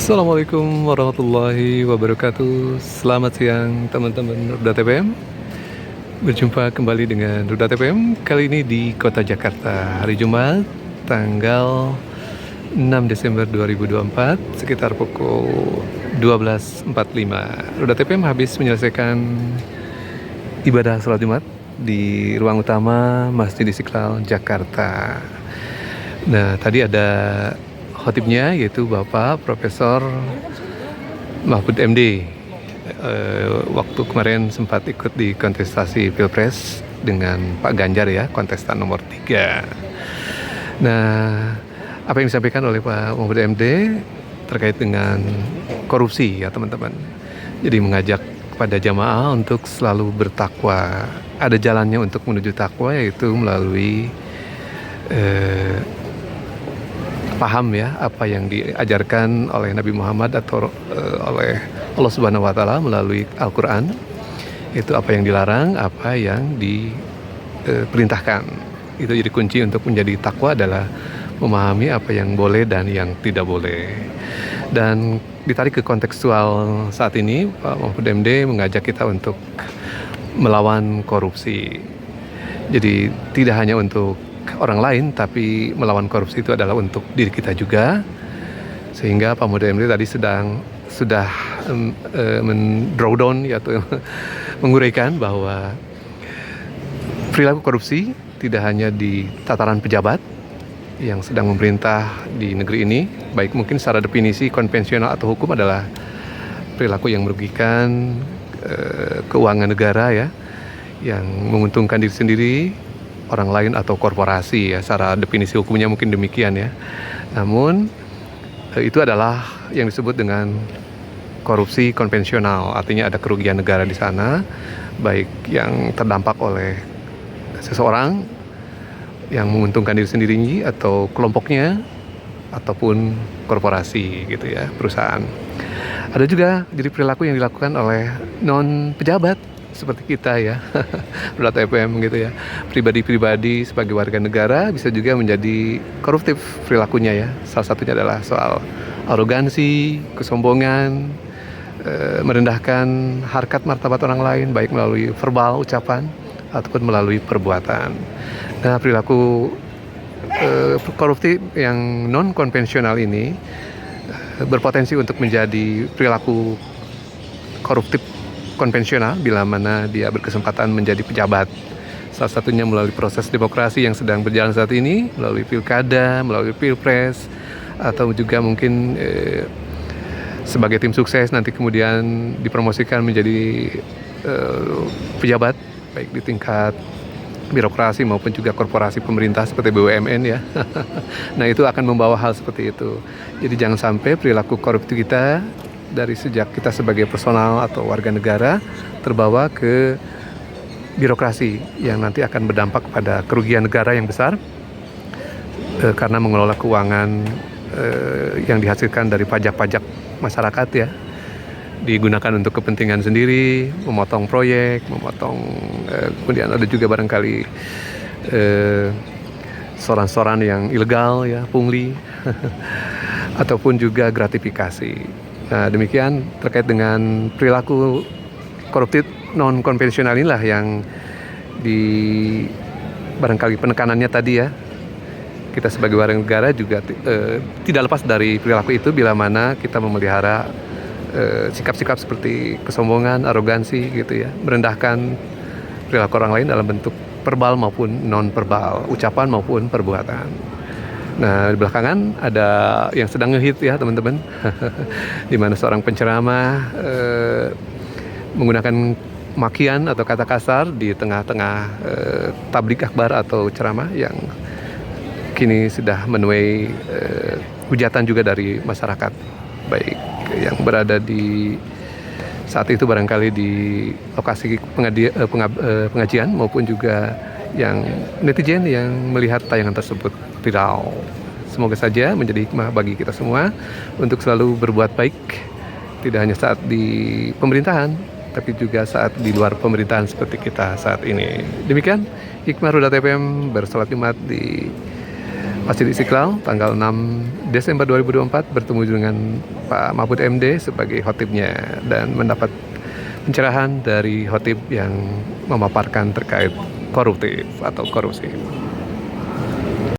Assalamualaikum warahmatullahi wabarakatuh. Selamat siang teman-teman Ruda TPM. Berjumpa kembali dengan Ruda TPM kali ini di Kota Jakarta. Hari Jumat tanggal 6 Desember 2024 sekitar pukul 12.45. Ruda TPM habis menyelesaikan ibadah sholat Jumat di ruang utama Masjid Istiqlal Jakarta. Nah, tadi ada khotibnya yaitu Bapak Profesor Mahfud MD. Waktu kemarin sempat ikut di kontestasi Pilpres dengan Pak Ganjar ya, kontestan nomor 3. Nah, apa yang disampaikan oleh Pak Mahfud MD terkait dengan korupsi ya teman-teman. Jadi mengajak kepada jamaah untuk selalu bertakwa. Ada jalannya untuk menuju takwa yaitu melalui paham ya apa yang diajarkan oleh Nabi Muhammad atau oleh Allah Subhanahu wa taala melalui Al-Qur'an. Itu apa yang dilarang, apa yang diperintahkan. Itu jadi kunci untuk menjadi takwa adalah memahami apa yang boleh dan yang tidak boleh. Dan ditarik ke kontekstual saat ini, Pak Mahfud MD mengajak kita untuk melawan korupsi. Jadi tidak hanya untuk orang lain, tapi melawan korupsi itu adalah untuk diri kita juga. Sehingga Pak Mahfud MD tadi sudah men-draw down yaitu menguraikan bahwa perilaku korupsi tidak hanya di tataran pejabat yang sedang memerintah di negeri ini, baik mungkin secara definisi konvensional atau hukum adalah perilaku yang merugikan keuangan negara ya, yang menguntungkan diri sendiri, orang lain atau korporasi ya, secara definisi hukumnya mungkin demikian ya. Namun itu adalah yang disebut dengan korupsi konvensional, artinya ada kerugian negara di sana, baik yang terdampak oleh seseorang yang menguntungkan diri sendiri atau kelompoknya ataupun korporasi gitu ya, perusahaan. Ada juga jadi perilaku yang dilakukan oleh non pejabat seperti kita ya, Ruda TPM gitu ya. Pribadi-pribadi sebagai warga negara bisa juga menjadi koruptif perilakunya ya. Salah satunya adalah soal arogansi, kesombongan, merendahkan harkat martabat orang lain baik melalui verbal ucapan ataupun melalui perbuatan. Nah, perilaku koruptif yang non konvensional ini berpotensi untuk menjadi perilaku koruptif konvensional bila mana dia berkesempatan menjadi pejabat. Salah satunya melalui proses demokrasi yang sedang berjalan saat ini, melalui pilkada, melalui pilpres, atau juga mungkin sebagai tim sukses nanti kemudian dipromosikan menjadi pejabat baik di tingkat birokrasi maupun juga korporasi pemerintah seperti BUMN ya. Nah, itu akan membawa hal seperti itu. Jadi jangan sampai perilaku koruptif kita dari sejak kita sebagai personal atau warga negara terbawa ke birokrasi yang nanti akan berdampak pada kerugian negara yang besar karena mengelola keuangan yang dihasilkan dari pajak-pajak masyarakat ya, digunakan untuk kepentingan sendiri, memotong proyek, kemudian ada juga barangkali soran-soran yang ilegal ya, pungli ataupun juga gratifikasi. Nah, demikian terkait dengan perilaku koruptif non konvensional inilah yang barangkali penekanannya tadi ya. Kita sebagai warga negara juga tidak lepas dari perilaku itu bila mana kita memelihara sikap-sikap seperti kesombongan, arogansi gitu ya, merendahkan perilaku orang lain dalam bentuk verbal maupun non verbal, ucapan maupun perbuatan. Nah, di belakangan ada yang sedang ngehit ya teman-teman, di mana seorang penceramah menggunakan makian atau kata kasar di tengah-tengah tablik akbar atau ceramah yang kini sudah menuai hujatan juga dari masyarakat, baik yang berada di saat itu barangkali di lokasi pengajian maupun juga yang netizen yang melihat tayangan tersebut viral. Semoga saja menjadi hikmah bagi kita semua untuk selalu berbuat baik, tidak hanya saat di pemerintahan, tapi juga saat di luar pemerintahan seperti kita saat ini. Demikian hikmah Ruda TPM bersolat Jumat di Masjid Istiqlal tanggal 6 Desember 2024 bertemu dengan Pak Mahfud MD sebagai khotibnya dan mendapat pencerahan dari khotib yang memaparkan terkait koruptif atau korupsi.